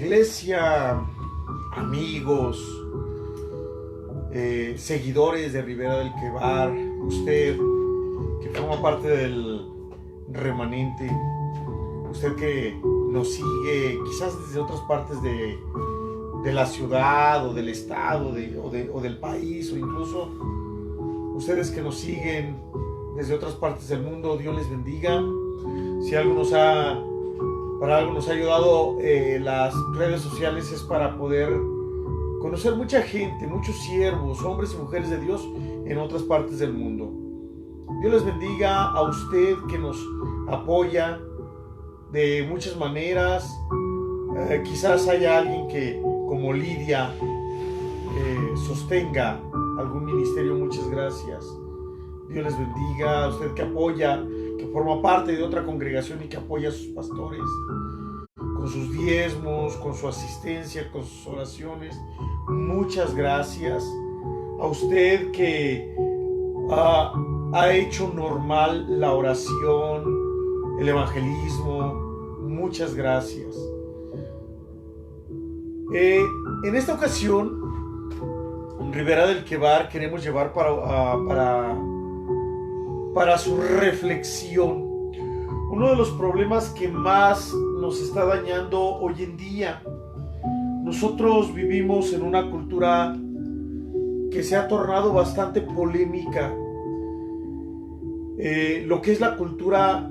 iglesia, amigos, seguidores de Ribera del Quebar, usted que forma parte del remanente, usted que nos sigue quizás desde otras partes de la ciudad o del estado o del país, o incluso ustedes que nos siguen desde otras partes del mundo, Dios les bendiga. Si para algo nos ha ayudado las redes sociales, es para poder conocer mucha gente, muchos siervos, hombres y mujeres de Dios en otras partes del mundo. Dios les bendiga a usted que nos apoya de muchas maneras. Quizás haya alguien que, como Lidia, sostenga algún ministerio. Muchas gracias. Dios les bendiga a usted que apoya, que forma parte de otra congregación y que apoya a sus pastores con sus diezmos, con su asistencia, con sus oraciones. Muchas gracias. A usted que ha hecho normal la oración, el evangelismo. Muchas gracias. En esta ocasión, en Ribera del Quebar, queremos llevar para su reflexión uno de los problemas que más nos está dañando hoy en día. Nosotros vivimos en una cultura que se ha tornado bastante polémica. Lo que es la cultura,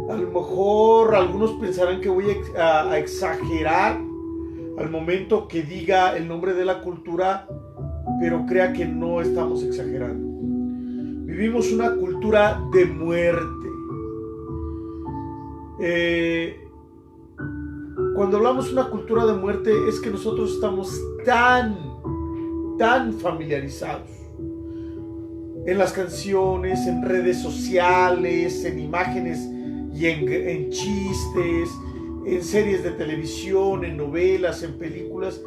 a lo mejor algunos pensarán que voy a exagerar al momento que diga el nombre de la cultura, pero crea que no estamos exagerando. Vivimos una cultura de muerte. Cuando hablamos de una cultura de muerte, es que nosotros estamos tan familiarizados en las canciones, en redes sociales, en imágenes y en chistes, en series de televisión, en novelas, en películas.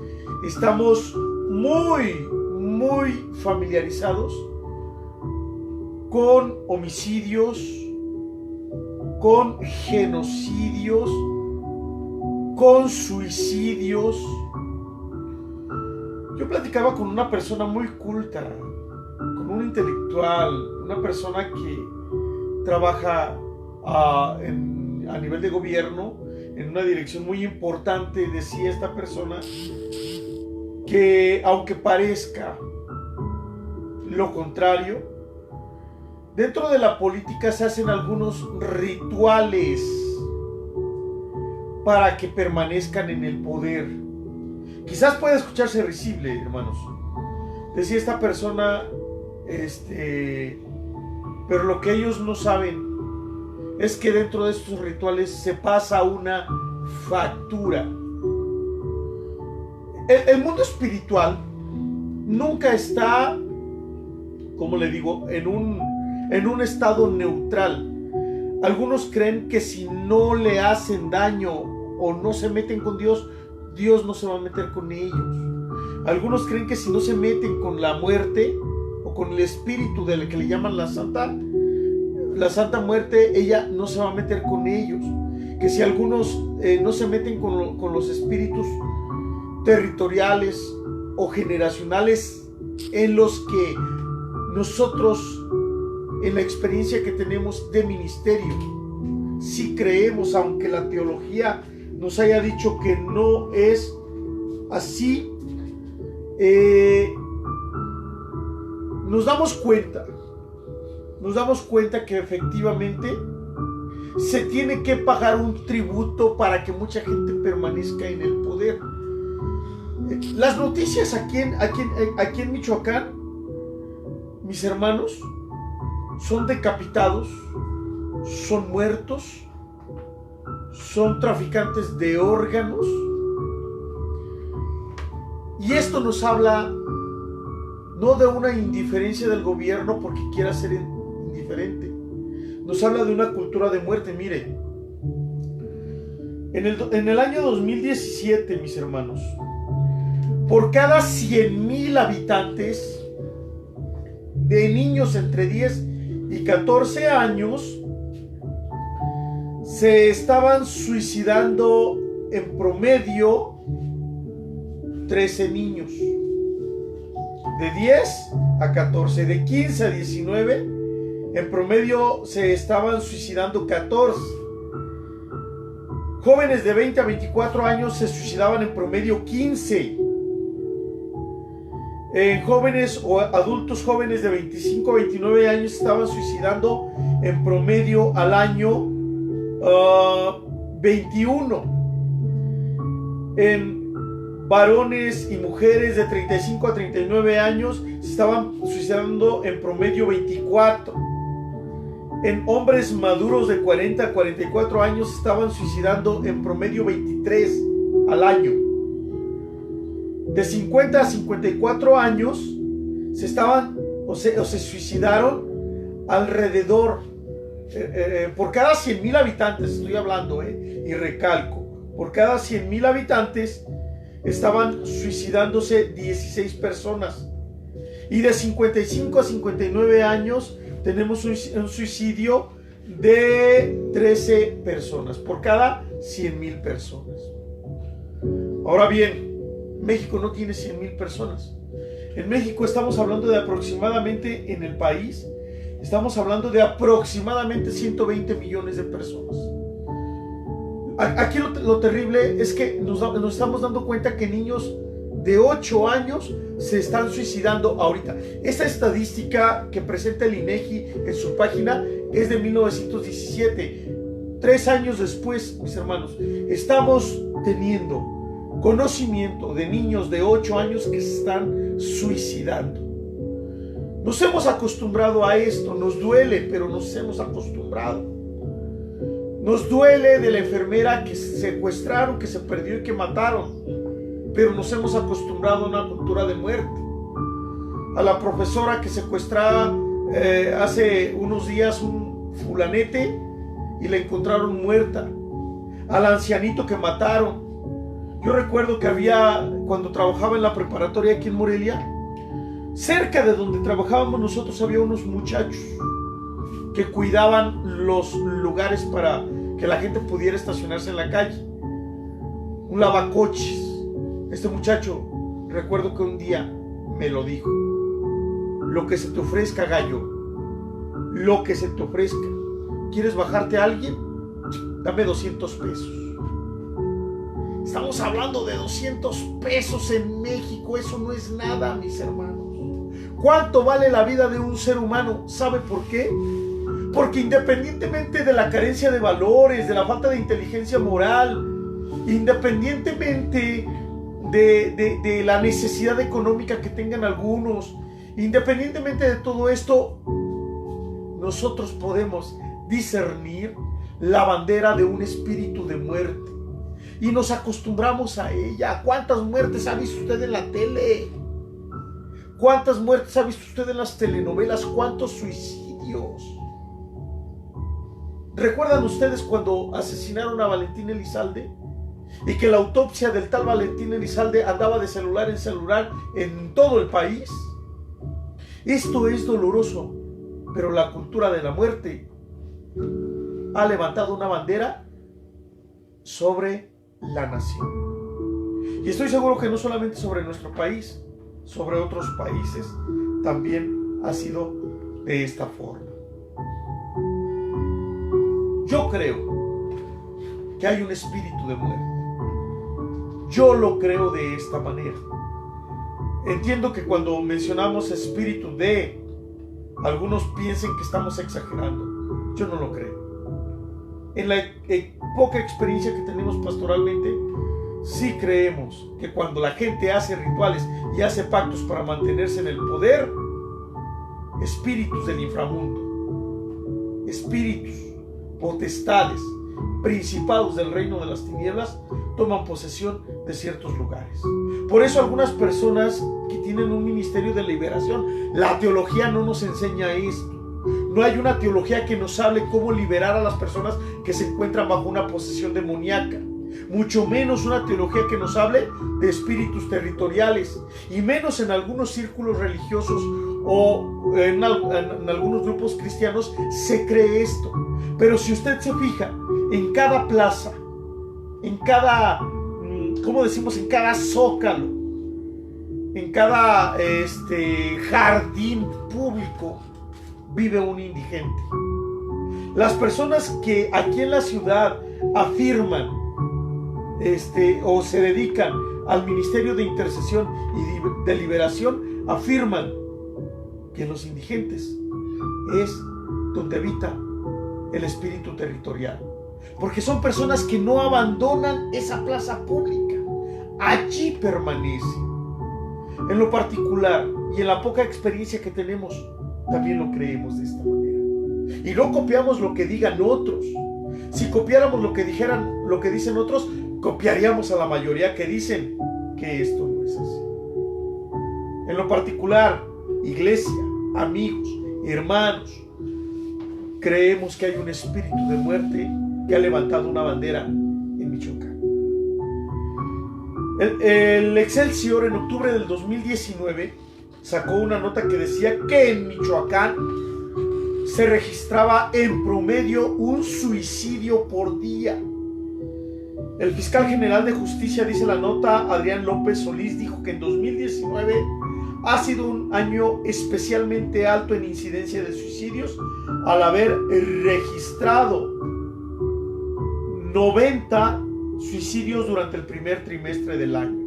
Estamos muy familiarizados con homicidios, con genocidios, con suicidios. Yo platicaba con una persona muy culta, con un intelectual, una persona que trabaja a nivel de gobierno en una dirección muy importante. Decía esta persona que, aunque parezca lo contrario, dentro de la política se hacen algunos rituales para que permanezcan en el poder. Quizás pueda escucharse risible, hermanos. Decía esta persona, pero lo que ellos no saben es que dentro de estos rituales se pasa una factura. El mundo espiritual nunca está, como le digo, en un estado neutral. Algunos creen que si no le hacen daño o no se meten con Dios, Dios no se va a meter con ellos. Algunos creen que si no se meten con la muerte o con el espíritu de la que le llaman la Santa Muerte, ella no se va a meter con ellos. Que si algunos no se meten con los espíritus territoriales o generacionales en los que nosotros, en la experiencia que tenemos de ministerio, si creemos, aunque la teología nos haya dicho que no es así, nos damos cuenta que efectivamente se tiene que pagar un tributo para que mucha gente permanezca en el poder. Las noticias aquí en Michoacán, mis hermanos, son decapitados, son muertos, son traficantes de órganos. Y esto nos habla no de una indiferencia del gobierno porque quiera ser indiferente. Nos habla de una cultura de muerte. Mire, en el año 2017, mis hermanos, por cada 100,000 habitantes de niños entre 10 y 14 años, se estaban suicidando en promedio 13 niños. De 10 a 14, de 15 a 19, en promedio se estaban suicidando 14. Jóvenes de 20 a 24 años se suicidaban en promedio 15. Jóvenes o adultos jóvenes de 25 a 29 años estaban suicidando en promedio al año 21. En varones y mujeres de 35 a 39 años se estaban suicidando en promedio 24. En hombres maduros de 40 a 44 años se estaban suicidando en promedio 23 al año. De 50 a 54 años se suicidaron alrededor, por cada 100,000 habitantes, estoy hablando, y recalco, por cada 100,000 habitantes estaban suicidándose 16 personas. Y de 55 a 59 años tenemos un suicidio de 13 personas por cada 100,000 personas. Ahora bien, México no tiene 100,000 personas. En México estamos hablando de aproximadamente, en el país, estamos hablando de aproximadamente 120 millones de personas. Aquí lo terrible es que nos estamos dando cuenta que niños de 8 años se están suicidando ahorita. Esta estadística que presenta el INEGI en su página es de 1917. 3 años después, mis hermanos, estamos teniendo conocimiento de niños de 8 años que se están suicidando. Nos hemos acostumbrado a esto, nos duele, pero nos hemos acostumbrado. Nos duele de la enfermera que secuestraron, que se perdió y que mataron, pero nos hemos acostumbrado a una cultura de muerte. A la profesora que secuestraba hace unos días un fulanete y la encontraron muerta. Al ancianito que mataron. Yo recuerdo que cuando trabajaba en la preparatoria aquí en Morelia, cerca de donde trabajábamos nosotros había unos muchachos que cuidaban los lugares para que la gente pudiera estacionarse en la calle. Un lavacoches. Este muchacho, recuerdo que un día me lo dijo: lo que se te ofrezca, gallo, lo que se te ofrezca. ¿Quieres bajarte a alguien? Dame 200 pesos. Estamos hablando de 200 pesos en México. Eso no es nada, mis hermanos. ¿Cuánto vale la vida de un ser humano? ¿Sabe por qué? Porque independientemente de la carencia de valores, de la falta de inteligencia moral, independientemente de la necesidad económica que tengan algunos, independientemente de todo esto, nosotros podemos discernir la bandera de un espíritu de muerte y nos acostumbramos a ella. ¿Cuántas muertes ha visto usted en la tele? ¿Cuántas muertes ha visto usted en las telenovelas? ¿Cuántos suicidios? ¿Recuerdan ustedes cuando asesinaron a Valentín Elizalde? Y que la autopsia del tal Valentín Elizalde andaba de celular en celular en todo el país. Esto es doloroso, pero la cultura de la muerte ha levantado una bandera sobre la nación. Y estoy seguro que no solamente sobre nuestro país, sobre otros países también ha sido de esta forma. Yo creo que hay un espíritu de muerte. Yo lo creo de esta manera. Entiendo que cuando mencionamos espíritu de, algunos piensen que estamos exagerando. Yo no lo creo. En la poca experiencia que tenemos pastoralmente, sí creemos que cuando la gente hace rituales y hace pactos para mantenerse en el poder, espíritus del inframundo, espíritus, potestades, principados del reino de las tinieblas toman posesión de ciertos lugares. Por eso algunas personas que tienen un ministerio de liberación, la teología no nos enseña esto. No hay una teología que nos hable cómo liberar a las personas que se encuentran bajo una posesión demoníaca. Mucho menos una teología que nos hable de espíritus territoriales, y menos en algunos círculos religiosos o en algunos grupos cristianos se cree esto. Pero si usted se fija, en cada plaza, ¿cómo decimos? En cada zócalo, en cada jardín público vive un indigente. Las personas que aquí en la ciudad afirman o se dedican al ministerio de intercesión y de liberación afirman que los indigentes es donde habita el espíritu territorial, porque son personas que no abandonan esa plaza pública, allí permanecen. En lo particular y en la poca experiencia que tenemos, también lo creemos de esta manera y no copiamos lo que digan otros. Si copiáramos lo que dicen otros, copiaríamos a la mayoría que dicen que esto no es así. En lo particular, iglesia, amigos, hermanos, creemos que hay un espíritu de muerte que ha levantado una bandera en Michoacán. El Excelsior en octubre del 2019 sacó una nota que decía que en Michoacán se registraba en promedio un suicidio por día. El fiscal general de justicia, dice la nota, Adrián López Solís, dijo que en 2019 ha sido un año especialmente alto en incidencia de suicidios, al haber registrado 90 suicidios durante el primer trimestre del año.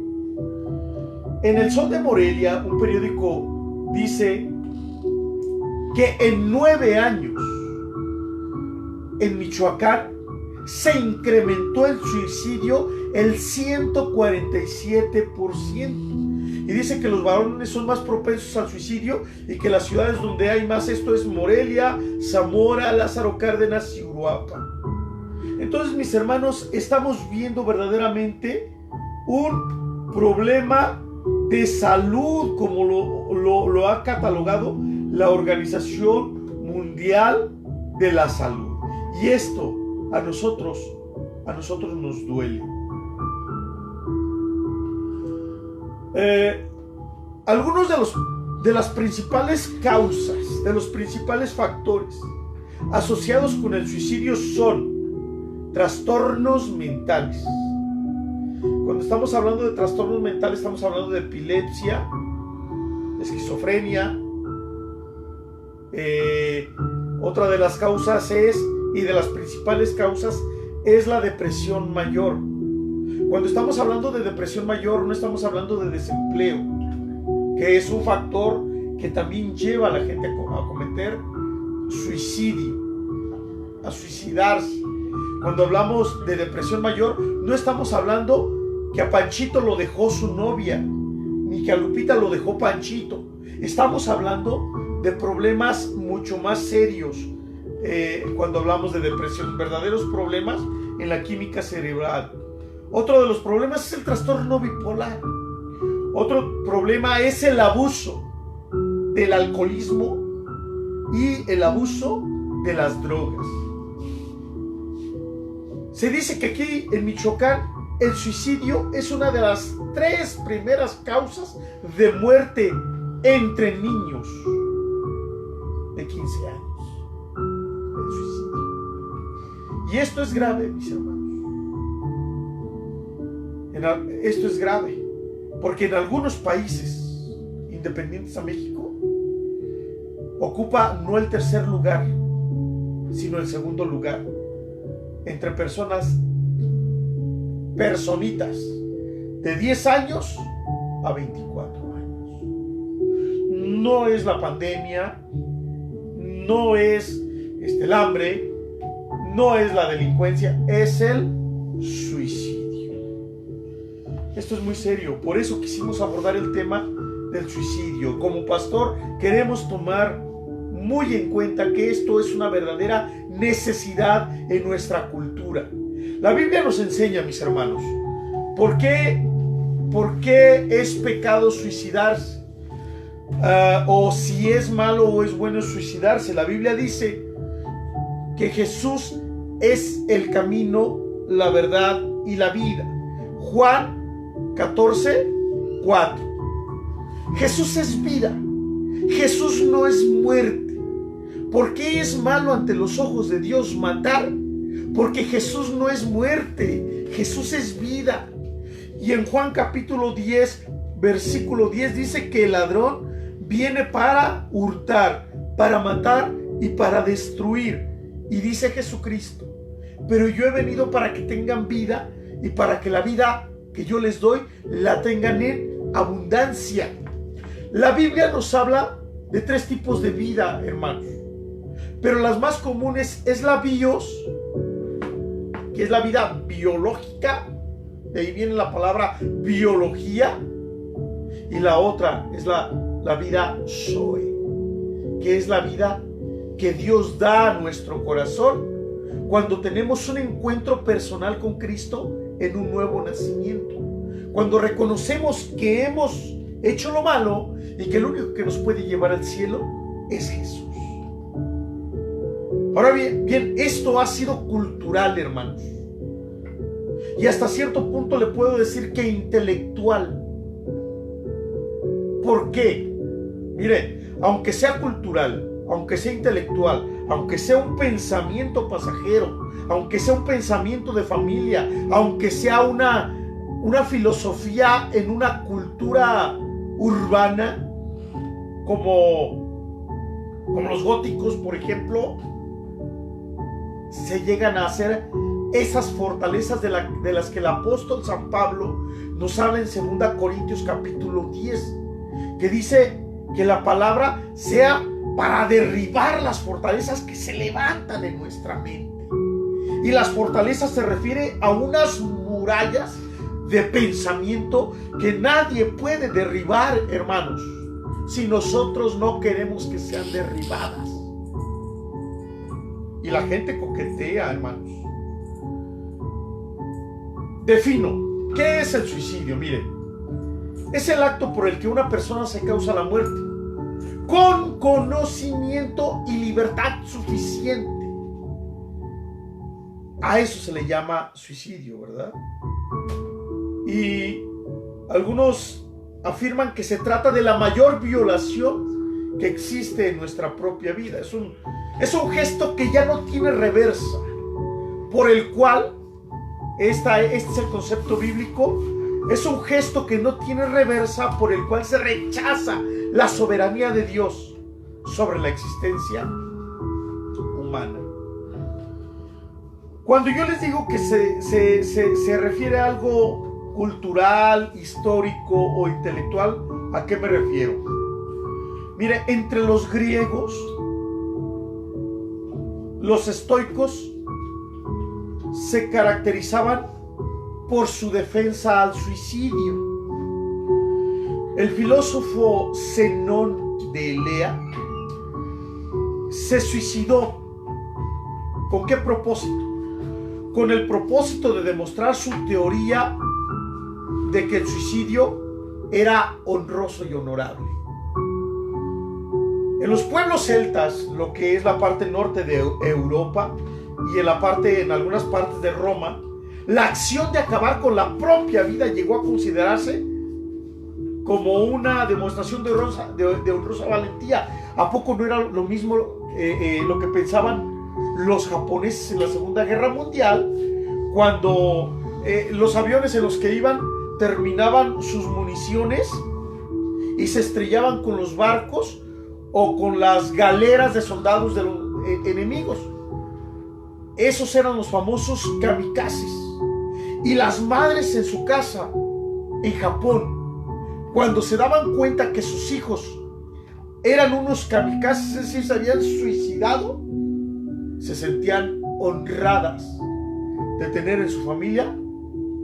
En El Sol de Morelia, un periódico, dice que en 9 años en Michoacán se incrementó el suicidio el 147%. Y dice que los varones son más propensos al suicidio y que las ciudades donde hay más esto es Morelia, Zamora, Lázaro Cárdenas y Uruapan. Entonces, mis hermanos, estamos viendo verdaderamente un problema de salud, como lo ha catalogado la Organización Mundial de la Salud. Y esto a nosotros nos duele. Algunos de las principales causas, de los principales factores asociados con el suicidio son trastornos mentales. Cuando estamos hablando de trastornos mentales, estamos hablando de epilepsia, esquizofrenia. Otra de las causas y de las principales causas es la depresión mayor. Cuando estamos hablando de depresión mayor, no estamos hablando de desempleo, que es un factor que también lleva a la gente a cometer suicidio, a suicidarse. Cuando hablamos de depresión mayor, no estamos hablando que a Panchito lo dejó su novia, ni que a Lupita lo dejó Panchito. Estamos hablando de problemas mucho más serios cuando hablamos de depresión, verdaderos problemas en la química cerebral. Otro de los problemas es el trastorno bipolar. Otro problema es el abuso del alcoholismo y el abuso de las drogas. Se dice que aquí en Michoacán el suicidio es una de las 3 primeras causas de muerte entre niños de 15 años. El suicidio. Y esto es grave, mis hermanos. Esto es grave, porque en algunos países independientes a México ocupa no el tercer lugar, sino el segundo lugar entre personitas de 10 años a 24 años. No es la pandemia, no es el hambre, no es la delincuencia, es el suicidio. Esto es muy serio, por eso quisimos abordar el tema del suicidio. Como pastor queremos tomar muy en cuenta que esto es una verdadera necesidad en nuestra cultura. La Biblia nos enseña, mis hermanos, ¿por qué es pecado suicidarse? O si es malo o es bueno suicidarse. La Biblia dice que Jesús es el camino, la verdad y la vida. Juan 14:4. Jesús es vida. Jesús no es muerte. ¿Por qué es malo ante los ojos de Dios matar? Porque Jesús no es muerte. Jesús es vida. Y en Juan capítulo 10, versículo 10 dice que el ladrón viene para hurtar, para matar y para destruir. Y dice Jesucristo: pero yo he venido para que tengan vida y para que la vida que yo les doy la tengan en abundancia. La Biblia nos habla de 3 tipos de vida, hermanos. Pero las más comunes es la bios, que es la vida biológica. De ahí viene la palabra biología. Y la otra es la vida zoe, que es la vida que Dios da a nuestro corazón cuando tenemos un encuentro personal con Cristo en un nuevo nacimiento. Cuando reconocemos que hemos hecho lo malo y que el único que nos puede llevar al cielo es Jesús. Ahora bien, esto ha sido cultural, hermanos. Y hasta cierto punto le puedo decir que intelectual. ¿Por qué? Mire, aunque sea cultural, aunque sea intelectual, aunque sea un pensamiento pasajero, aunque sea un pensamiento de familia, aunque sea una filosofía en una cultura urbana, como los góticos, por ejemplo, se llegan a hacer esas fortalezas de las que el apóstol San Pablo nos habla en 2 Corintios capítulo 10, que dice que la palabra sea para derribar las fortalezas que se levantan en nuestra mente. Y las fortalezas se refiere a unas murallas de pensamiento que nadie puede derribar, hermanos, si nosotros no queremos que sean derribadas. Y la gente coquetea, hermanos. Defino, ¿qué es el suicidio? Miren, es el acto por el que una persona se causa la muerte con conocimiento y libertad suficiente. A eso se le llama suicidio, ¿verdad? Y algunos afirman que se trata de la mayor violación que existe en nuestra propia vida. Es un gesto que ya no tiene reversa, por el cual, este es el concepto bíblico, es un gesto que no tiene reversa, por el cual se rechaza la soberanía de Dios sobre la existencia humana. Cuando yo les digo que se refiere a algo cultural, histórico o intelectual, ¿a qué me refiero? Mire, entre los griegos, los estoicos se caracterizaban por su defensa al suicidio. El filósofo Zenón de Elea se suicidó. ¿Con qué propósito? Con el propósito de demostrar su teoría de que el suicidio era honroso y honorable. En los pueblos celtas, lo que es la parte norte de Europa y en algunas partes de Roma, la acción de acabar con la propia vida llegó a considerarse como una demostración de honrosa valentía. ¿A poco no era lo mismo lo que pensaban los japoneses en la Segunda Guerra Mundial, cuando los aviones en los que iban terminaban sus municiones y se estrellaban con los barcos o con las galeras de soldados de los enemigos? Esos eran los famosos kamikazes. Y las madres en su casa, en Japón, cuando se daban cuenta que sus hijos eran unos kamikazes, es decir, se habían suicidado, se sentían honradas de tener en su familia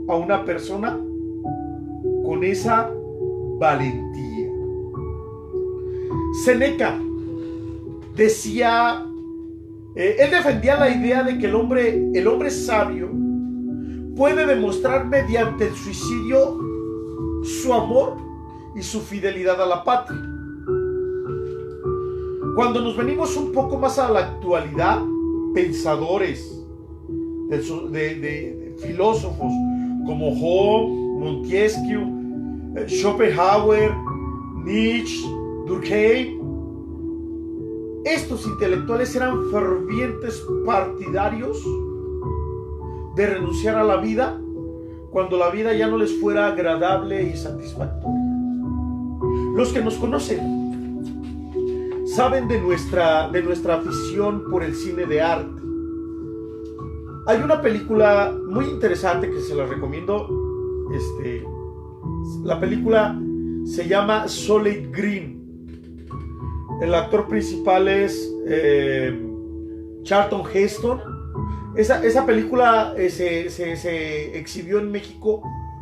a una persona con esa valentía. Séneca decía, él defendía la idea de que el hombre sabio puede demostrar mediante el suicidio su amor y su fidelidad a la patria. Cuando nos venimos un poco más a la actualidad, pensadores de filósofos como Hobbes, Montesquieu, Schopenhauer, Nietzsche, Durkheim, estos intelectuales eran fervientes partidarios de renunciar a la vida cuando la vida ya no les fuera agradable y satisfactoria. Los que nos conocen saben de nuestra afición por el cine de arte. Hay una película muy interesante que se la recomiendo. La película se llama Solid Green. El actor principal es Charlton Heston. Esa película se exhibió en México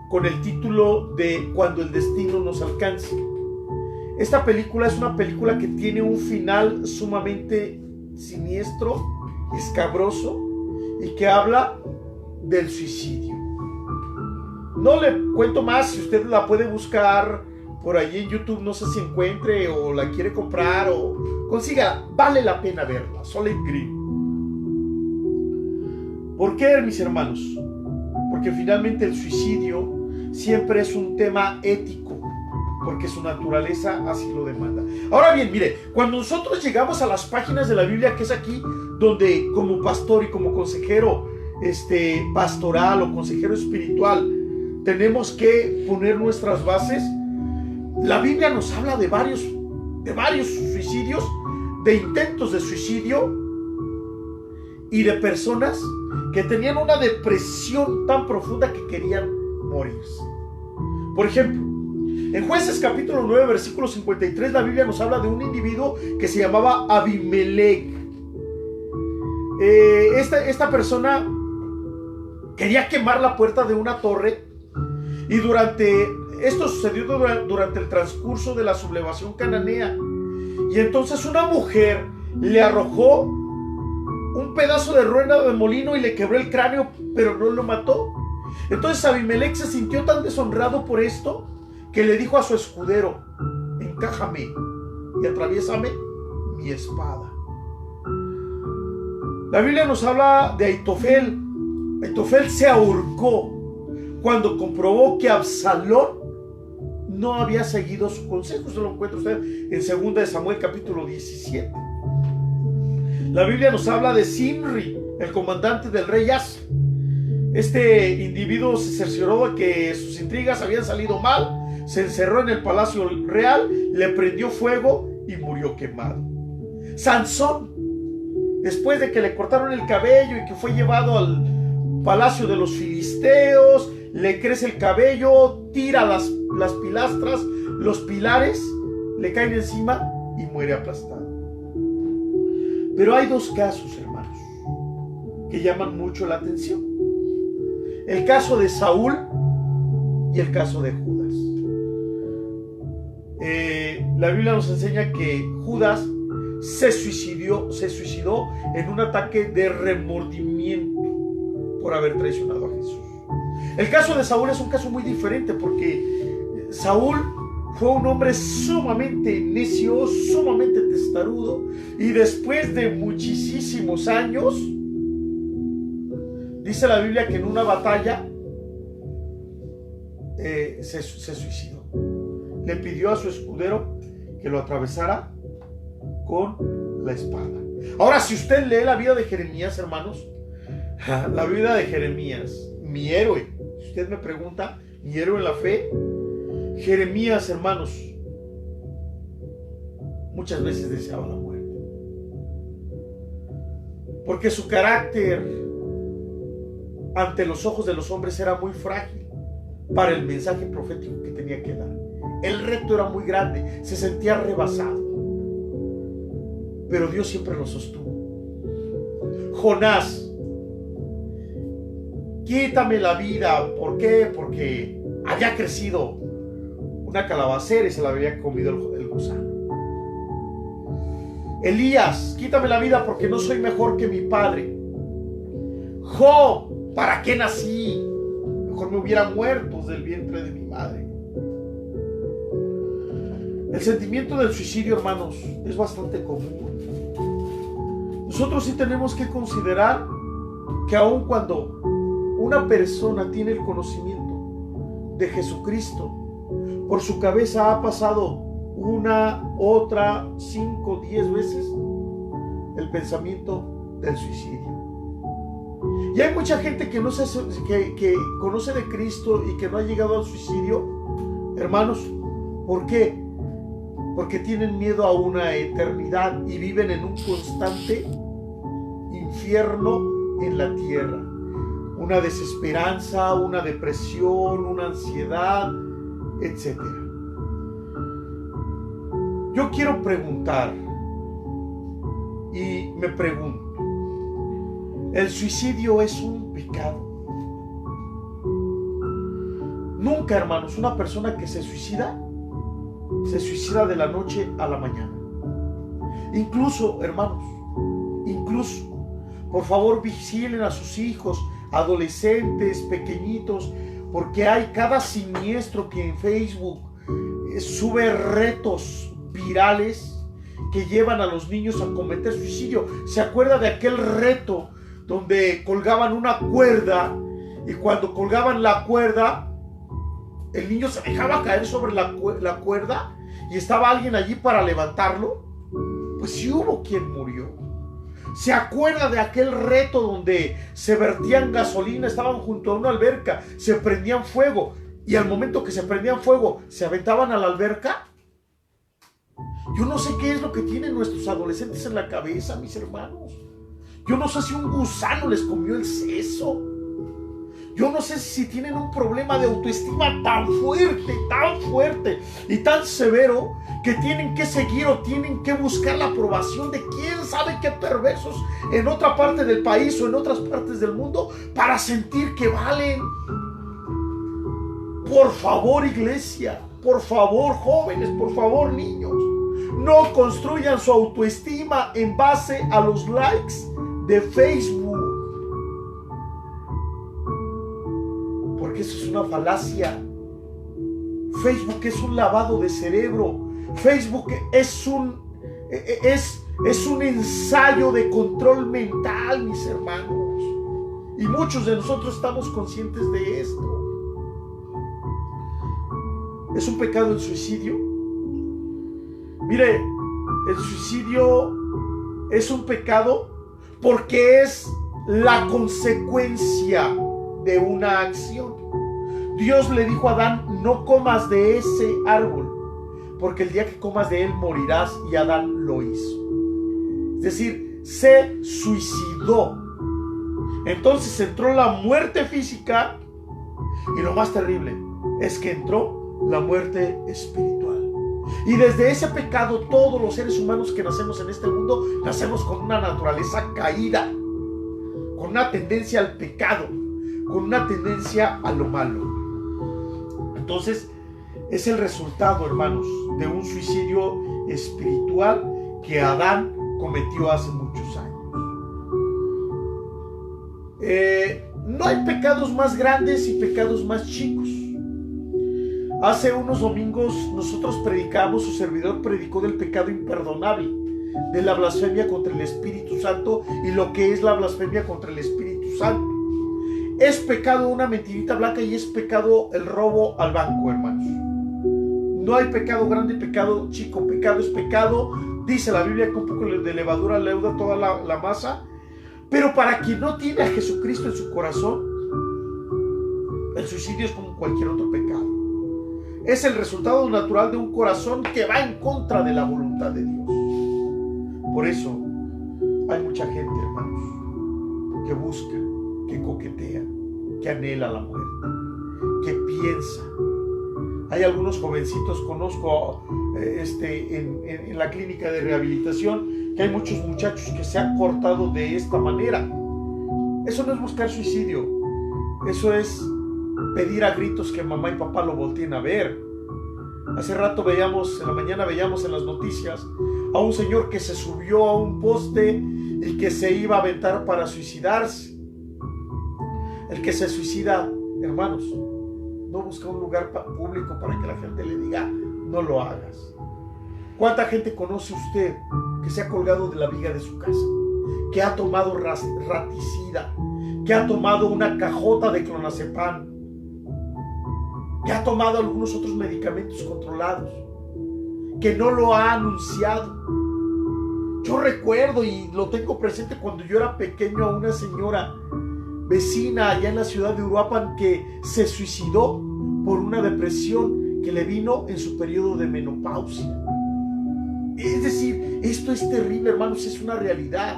con el título de Cuando el destino nos alcance. Esta película es una película que tiene un final sumamente siniestro, escabroso, y que habla del suicidio. No le cuento más. Si usted la puede buscar por ahí en YouTube, no sé si encuentre o la quiere comprar o consiga, vale la pena verla. Solid Green. ¿Por qué, mis hermanos? Porque finalmente el suicidio siempre es un tema ético, porque su naturaleza así lo demanda. Ahora bien, mire, cuando nosotros llegamos a las páginas de la Biblia, que es aquí donde como pastor y como consejero pastoral o consejero espiritual tenemos que poner nuestras bases, la Biblia nos habla de varios suicidios, de intentos de suicidio y de personas que tenían una depresión tan profunda que querían morirse. Por ejemplo, en Jueces capítulo 9, versículo 53, la Biblia nos habla de un individuo que se llamaba Abimelech. Esta persona quería quemar la puerta de una torre, y esto sucedió durante el transcurso de la sublevación cananea. Y entonces una mujer le arrojó un pedazo de rueda de molino y le quebró el cráneo, pero no lo mató. Entonces Abimelech se sintió tan deshonrado por esto que le dijo a su escudero: encájame y atraviésame mi espada. La Biblia nos habla de Aitofel. Aitofel se ahorcó cuando comprobó que Absalón no había seguido su consejo. Eso lo encuentra usted en 2 de Samuel capítulo 17. La Biblia nos habla de Zimri, el comandante del rey Asa. Este individuo se cercioró de que sus intrigas habían salido mal, se encerró en el palacio real, le prendió fuego y murió quemado. Sansón, después de que le cortaron el cabello y que fue llevado al palacio de los filisteos, le crece el cabello, tira las pilastras, los pilares le caen encima y muere aplastado. Pero hay dos casos, hermanos, que llaman mucho la atención: el caso de Saúl y el caso de Judas. La Biblia nos enseña que Judas se suicidó en un ataque de remordimiento por haber traicionado a Jesús. El caso de Saúl es un caso muy diferente, porque Saúl fue un hombre sumamente necio, sumamente testarudo, y después de muchísimos años, dice la Biblia que en una batalla se suicidó. Le pidió a su escudero que lo atravesara con la espada. Ahora, si usted lee la vida de Jeremías, hermanos, la vida de Jeremías, mi héroe, si usted me pregunta, mi héroe en la fe, Jeremías, hermanos, muchas veces deseaba la muerte, porque su carácter ante los ojos de los hombres era muy frágil para el mensaje profético que tenía que dar. El reto era muy grande, se sentía rebasado, pero Dios siempre lo sostuvo. Jonás: quítame la vida. ¿Por qué? Porque había crecido una calabacera y se la había comido el gusano. Elías: quítame la vida porque no soy mejor que mi padre. Job: ¿para qué nací? Mejor me hubiera muerto desde el vientre de mi madre. El sentimiento del suicidio, hermanos, es bastante común. Nosotros sí tenemos que considerar que aun cuando una persona tiene el conocimiento de Jesucristo, por su cabeza ha pasado una, otra, 5, 10 veces el pensamiento del suicidio. Y hay mucha gente que, no se, que conoce de Cristo y que no ha llegado al suicidio, hermanos. ¿Por qué? Porque tienen miedo a una eternidad y viven en un constante infierno en la tierra. Una desesperanza, una depresión, una ansiedad, etc. Yo quiero preguntar, y me pregunto, ¿el suicidio es un pecado? Nunca, hermanos, una persona que se suicida de la noche a la mañana. Incluso, hermanos, por favor, vigilen a sus hijos, adolescentes, pequeñitos, porque hay cada siniestro que en Facebook sube retos virales que llevan a los niños a cometer suicidio. ¿Se acuerda de aquel reto donde colgaban una cuerda y cuando colgaban la cuerda el niño se dejaba caer sobre la cuerda y estaba alguien allí para levantarlo? Pues sí hubo quien murió. ¿Se acuerda de aquel reto donde se vertían gasolina, estaban junto a una alberca, se prendían fuego y al momento que se prendían fuego se aventaban a la alberca? Yo no sé qué es lo que tienen nuestros adolescentes en la cabeza, mis hermanos. Yo no sé si un gusano les comió el seso. Yo no sé si tienen un problema de autoestima tan fuerte y tan severo que tienen que seguir o tienen que buscar la aprobación de quién sabe qué perversos en otra parte del país o en otras partes del mundo para sentir que valen. Por favor, iglesia, por favor, jóvenes, por favor, niños, no construyan su autoestima en base a los likes de Facebook. Porque eso es una falacia. Facebook es un lavado de cerebro. Facebook es un ensayo de control mental, mis hermanos. Y muchos de nosotros estamos conscientes de esto. ¿Es un pecado el suicidio? Mire, el suicidio es un pecado porque es la consecuencia de una acción. Dios le dijo a Adán: no comas de ese árbol, porque el día que comas de él morirás, y Adán lo hizo. Es decir, se suicidó. Entonces entró la muerte física y lo más terrible es que entró la muerte espiritual. Y desde ese pecado todos los seres humanos que nacemos en este mundo nacemos con una naturaleza caída, con una tendencia al pecado, con una tendencia a lo malo. Entonces es el resultado, hermanos, de un suicidio espiritual que Adán cometió hace muchos años. No hay pecados más grandes y pecados más chicos. Hace unos domingos nosotros predicamos, su servidor predicó del pecado imperdonable, de la blasfemia contra el Espíritu Santo y lo que es la blasfemia contra el Espíritu Santo. Es pecado una mentirita blanca y es pecado el robo al banco, hermanos. No hay pecado grande y pecado chico. Pecado es pecado. Dice la Biblia que un poco de levadura leuda toda la masa. Pero para quien no tiene a Jesucristo en su corazón, el suicidio es como cualquier otro pecado. Es el resultado natural de un corazón que va en contra de la voluntad de Dios. Por eso hay mucha gente, hermanos, que busca, que coquetea, que anhela la muerte, que piensa. Hay algunos jovencitos, conozco en la clínica de rehabilitación, que hay muchos muchachos que se han cortado de esta manera. Eso no es buscar suicidio, eso es pedir a gritos que mamá y papá lo volteen a ver. Hace rato en la mañana veíamos en las noticias a un señor que se subió a un poste y que se iba a aventar para suicidarse. El que se suicida, hermanos, no busca un lugar público para que la gente le diga: no lo hagas. ¿Cuánta gente conoce usted que se ha colgado de la viga de su casa, que ha tomado raticida, que ha tomado una cajota de clonazepam, que ha tomado algunos otros medicamentos controlados, que no lo ha anunciado? Yo recuerdo y lo tengo presente cuando yo era pequeño a una señora vecina allá en la ciudad de Uruapan que se suicidó por una depresión que le vino en su periodo de menopausia. Es decir, esto es terrible, hermanos, es una realidad.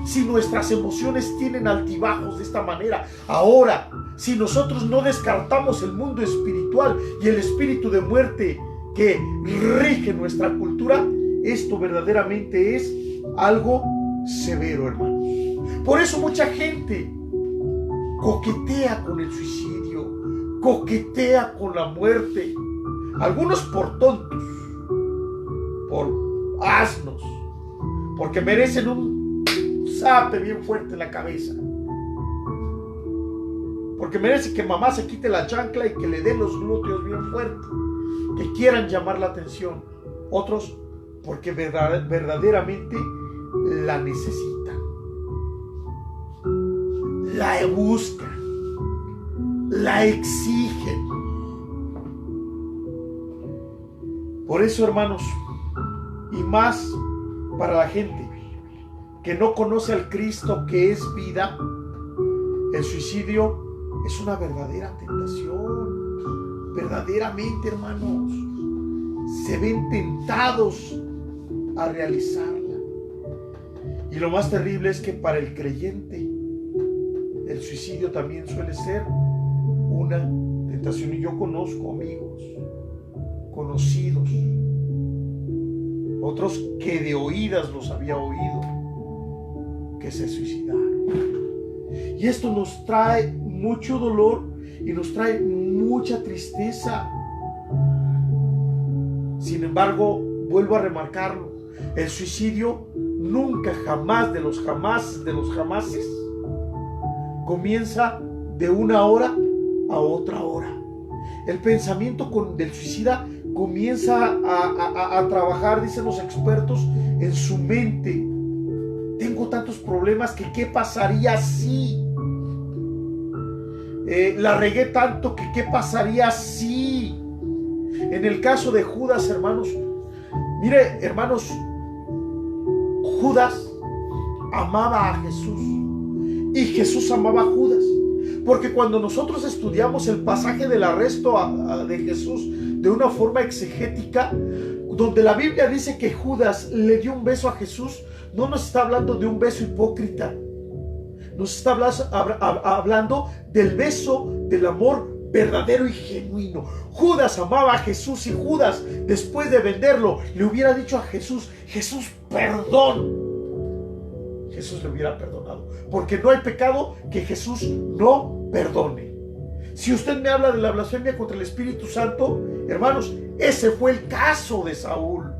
Si nuestras emociones tienen altibajos de esta manera, ahora, si nosotros no descartamos el mundo espiritual y el espíritu de muerte que rige nuestra cultura, esto verdaderamente es algo severo, hermanos. Por eso mucha gente coquetea con el suicidio, coquetea con la muerte. Algunos por tontos, por asnos, porque merecen un zape bien fuerte en la cabeza, porque merece que mamá se quite la chancla y que le dé los glúteos bien fuerte, que quieran llamar la atención. Otros porque verdaderamente la necesitan, la buscan, la exigen. Por eso, hermanos, y más para la gente que no conoce al Cristo que es vida, el suicidio es una verdadera tentación. Verdaderamente, hermanos, se ven tentados a realizarla. Y lo más terrible es que para el creyente el suicidio también suele ser una tentación. Y yo conozco amigos, conocidos, otros que de oídas los había oído, que se suicidaron. Y esto nos trae mucho dolor y nos trae mucha tristeza. Sin embargo, vuelvo a remarcarlo, el suicidio nunca, jamás, de los jamases, comienza de una hora a otra hora. El pensamiento del suicida comienza a trabajar, dicen los expertos, en su mente. Tengo tantos problemas que ¿qué pasaría si? La regué tanto que ¿qué pasaría si? En el caso de Judas, hermanos, mire, hermanos, Judas amaba a Jesús y Jesús amaba a Judas. Porque cuando nosotros estudiamos el pasaje del arresto de Jesús de una forma exegética, donde la Biblia dice que Judas le dio un beso a Jesús, no nos está hablando de un beso hipócrita, nos está hablando del beso del amor verdadero y genuino. Judas amaba a Jesús y Judas, después de venderlo, le hubiera dicho a Jesús: Jesús, perdón. Jesús le hubiera perdonado, porque no hay pecado que Jesús no perdone. Si usted me habla de la blasfemia contra el Espíritu Santo, hermanos, ese fue el caso de Saúl.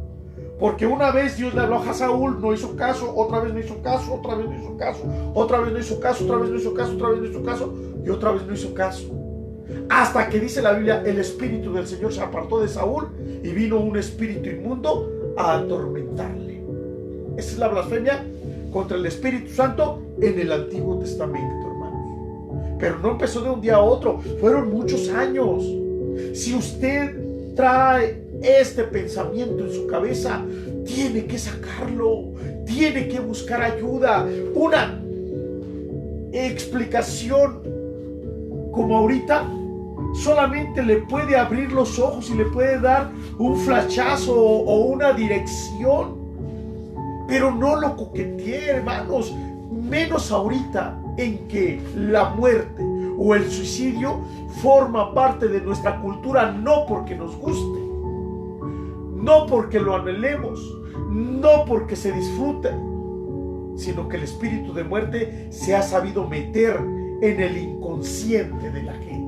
Porque una vez Dios le habló a Saúl, no hizo caso, otra vez no hizo caso, otra vez no hizo caso, otra vez no hizo caso, otra vez no hizo caso, otra vez no hizo caso y otra vez no hizo caso. Hasta que dice la Biblia, el Espíritu del Señor se apartó de Saúl y vino un espíritu inmundo a atormentarle. Esa es la blasfemia contra el Espíritu Santo en el Antiguo Testamento, hermanos. Pero no empezó de un día a otro, fueron muchos años. Si usted trae este pensamiento en su cabeza, tiene que sacarlo, tiene que buscar ayuda. Una explicación como ahorita solamente le puede abrir los ojos y le puede dar un flashazo o una dirección, pero no lo coquetee, hermanos, menos ahorita en que la muerte o el suicidio forma parte de nuestra cultura, no porque nos guste, no porque lo anhelemos, no porque se disfrute, sino que el espíritu de muerte se ha sabido meter en el inconsciente de la gente.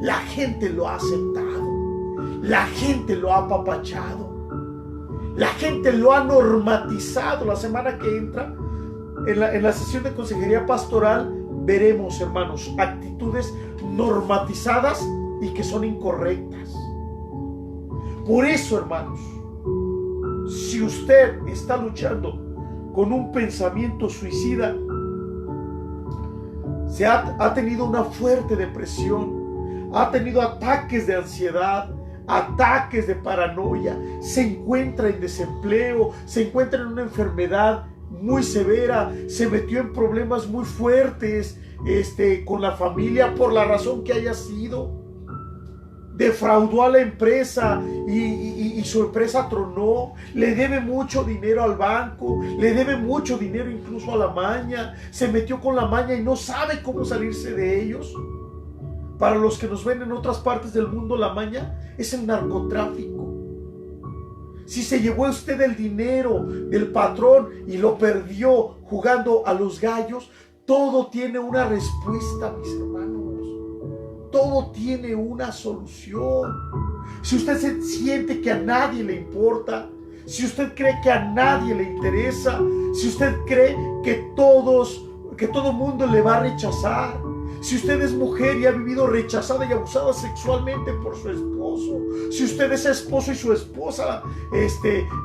La gente lo ha aceptado, la gente lo ha apapachado, la gente lo ha normatizado. La semana que entra, en la sesión de consejería pastoral, veremos, hermanos, actitudes normatizadas y que son incorrectas. Por eso, hermanos, si usted está luchando con un pensamiento suicida, ha tenido una fuerte depresión, ha tenido ataques de ansiedad, ataques de paranoia, se encuentra en desempleo, se encuentra en una enfermedad muy severa, se metió en problemas muy fuertes, con la familia por la razón que haya sido. Defraudó a la empresa y su empresa tronó. Le debe mucho dinero al banco, le debe mucho dinero incluso a la maña. Se metió con la maña y no sabe cómo salirse de ellos. Para los que nos ven en otras partes del mundo, la maña es el narcotráfico. Si se llevó usted el dinero del patrón y lo perdió jugando a los gallos, todo tiene una respuesta, mis hermanos. Todo tiene una solución. Si usted se siente que a nadie le importa, si usted cree que a nadie le interesa, si usted cree que todo mundo le va a rechazar, si usted es mujer y ha vivido rechazada y abusada sexualmente por su esposo, si usted es esposo y su esposa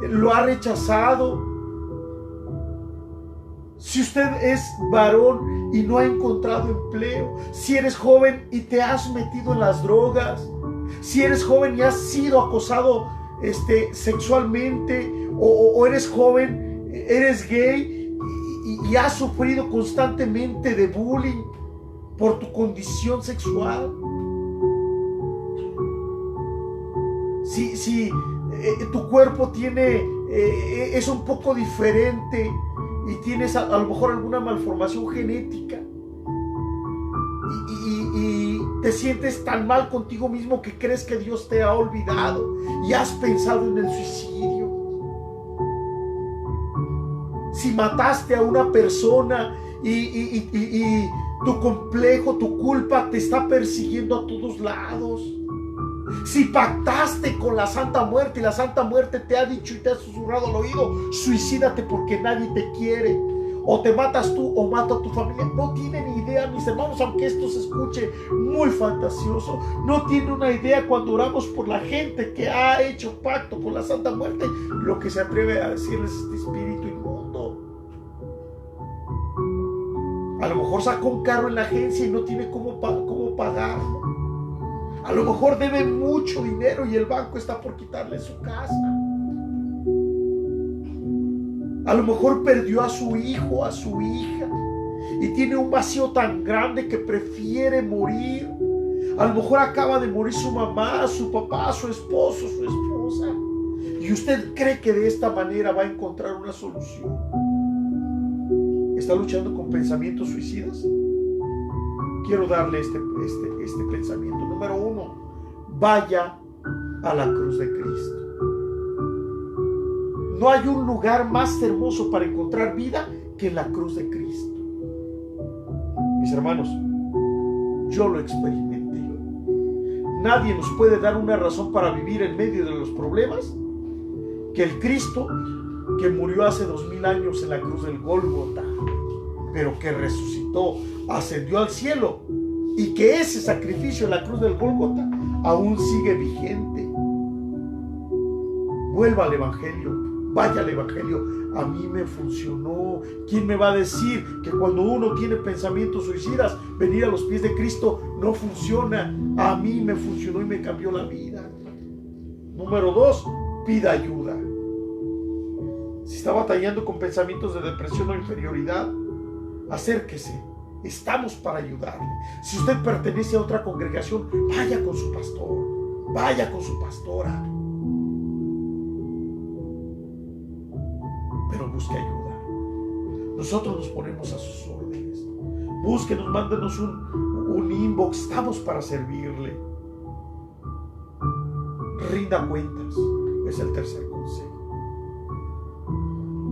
lo ha rechazado, si usted es varón y no ha encontrado empleo, si eres joven y te has metido en las drogas, si eres joven y has sido acosado sexualmente, o eres joven, eres gay y has sufrido constantemente de bullying por tu condición sexual. Si tu cuerpo es un poco diferente y tienes a lo mejor alguna malformación genética y te sientes tan mal contigo mismo que crees que Dios te ha olvidado y has pensado en el suicidio. Si mataste a una persona y tu complejo, tu culpa te está persiguiendo a todos lados. Si pactaste con la Santa Muerte y la Santa Muerte te ha dicho y te ha susurrado al oído, suicídate porque nadie te quiere, o te matas tú o mata a tu familia. No tienen idea, mis hermanos, aunque esto se escuche muy fantasioso, no tienen una idea cuando oramos por la gente que ha hecho pacto con la Santa Muerte, lo que se atreve a decirles este espíritu inmundo. A lo mejor sacó un carro en la agencia y no tiene cómo pagarlo. A lo mejor debe mucho dinero y el banco está por quitarle su casa. A lo mejor perdió a su hijo, a su hija, y tiene un vacío tan grande que prefiere morir. A lo mejor acaba de morir su mamá, su papá, su esposo, su esposa, y usted cree que de esta manera va a encontrar una solución. ¿Está luchando con pensamientos suicidas? Quiero darle este pensamiento. Número 1, vaya a la cruz de Cristo. No hay un lugar más hermoso para encontrar vida que la cruz de Cristo. Mis hermanos, yo lo experimenté. Nadie nos puede dar una razón para vivir en medio de los problemas que el Cristo que murió hace 2000 años en la cruz del Gólgota, pero que resucitó, ascendió al cielo, y que ese sacrificio en la cruz del Gólgota aún sigue vigente. Vuelva al Evangelio, vaya al Evangelio. A mí me funcionó. ¿Quién me va a decir que cuando uno tiene pensamientos suicidas, venir a los pies de Cristo no funciona? A mí me funcionó y me cambió la vida. Número 2, pida ayuda. Si está batallando con pensamientos de depresión o inferioridad, acérquese. Estamos para ayudarle. Si usted pertenece a otra congregación, vaya con su pastor, vaya con su pastora, pero busque ayuda. Nosotros nos ponemos a sus órdenes. Búsquenos, mándenos un inbox. Estamos para servirle. Rinda cuentas, es el tercer consejo.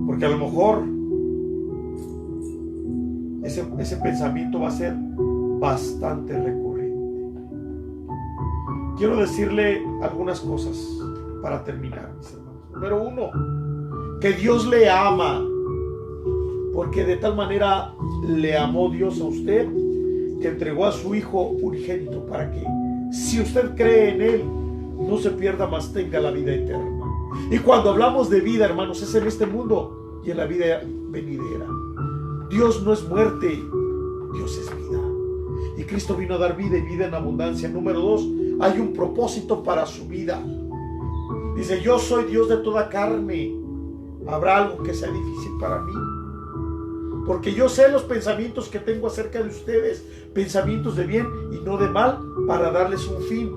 Porque a lo mejor ese pensamiento va a ser bastante recurrente. Quiero decirle algunas cosas para terminar, mis hermanos. Número 1, que Dios le ama, porque de tal manera le amó Dios a usted que entregó a su Hijo unigénito para que, si usted cree en Él, no se pierda, mas tenga la vida eterna. Y cuando hablamos de vida, hermanos, es en este mundo y en la vida venidera. Dios no es muerte, Dios es vida. Y Cristo vino a dar vida y vida en abundancia. Número 2, hay un propósito para su vida. Dice, yo soy Dios de toda carne. ¿Habrá algo que sea difícil para mí? porque yo sé los pensamientos que tengo acerca de ustedes, pensamientos de bien y no de mal, para darles un fin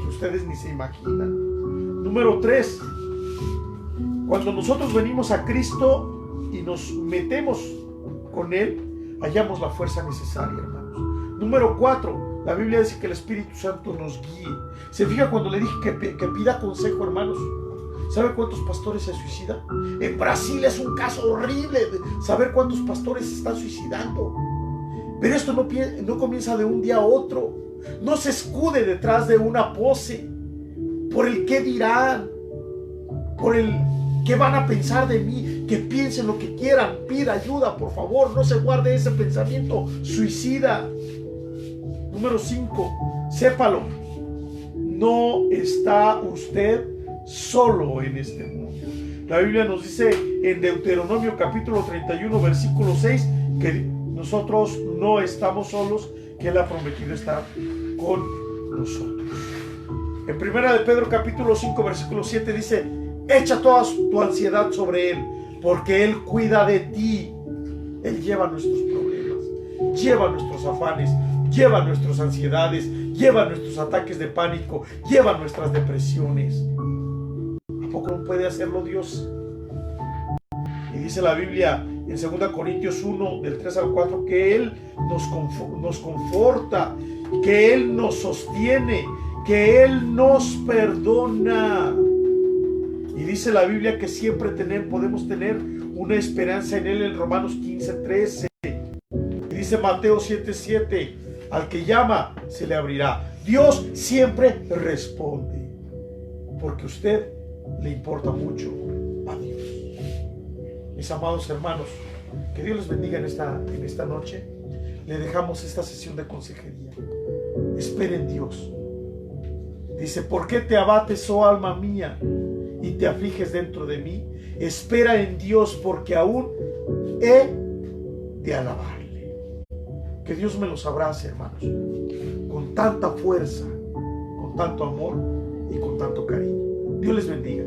que ustedes ni se imaginan. Número 3, cuando nosotros venimos a Cristo y nos metemos con Él, hallamos la fuerza necesaria, hermanos. Número 4, la Biblia dice que el Espíritu Santo nos guíe. ¿Se fija cuando le dije que pida consejo, hermanos? ¿Sabe cuántos pastores se suicidan? En Brasil es un caso horrible saber cuántos pastores se están suicidando. Pero esto no comienza de un día a otro. No se escude detrás de una pose por el qué dirán, por el qué van a pensar de mí. Que piensen lo que quieran, pida ayuda, por favor. No se guarde ese pensamiento suicida. Número 5, sépalo, no está usted solo en este mundo. La Biblia nos dice en Deuteronomio capítulo 31 versículo 6 que nosotros no estamos solos, que Él ha prometido estar con nosotros. En primera de Pedro capítulo 5 versículo 7 dice: echa toda tu ansiedad sobre Él, porque Él cuida de ti. Él lleva nuestros problemas, lleva nuestros afanes, lleva nuestras ansiedades, lleva nuestros ataques de pánico, lleva nuestras depresiones. ¿A poco no puede hacerlo Dios? Y dice la Biblia en 2 Corintios 1, del 3 al 4, que Él nos conforta, que Él nos sostiene, que Él nos perdona. Y dice la Biblia que siempre podemos tener una esperanza en Él en Romanos 15:13. Y dice Mateo 7:7, al que llama se le abrirá. Dios siempre responde, porque a usted le importa mucho a Dios. Mis amados hermanos, que Dios les bendiga en esta noche. Le dejamos esta sesión de consejería. Espera en Dios. Dice: ¿por qué te abates, oh alma mía, y te afliges dentro de mí? Espera en Dios, porque aún he de alabarle. Que Dios me los abrace, hermanos, con tanta fuerza, con tanto amor y con tanto cariño. Dios les bendiga.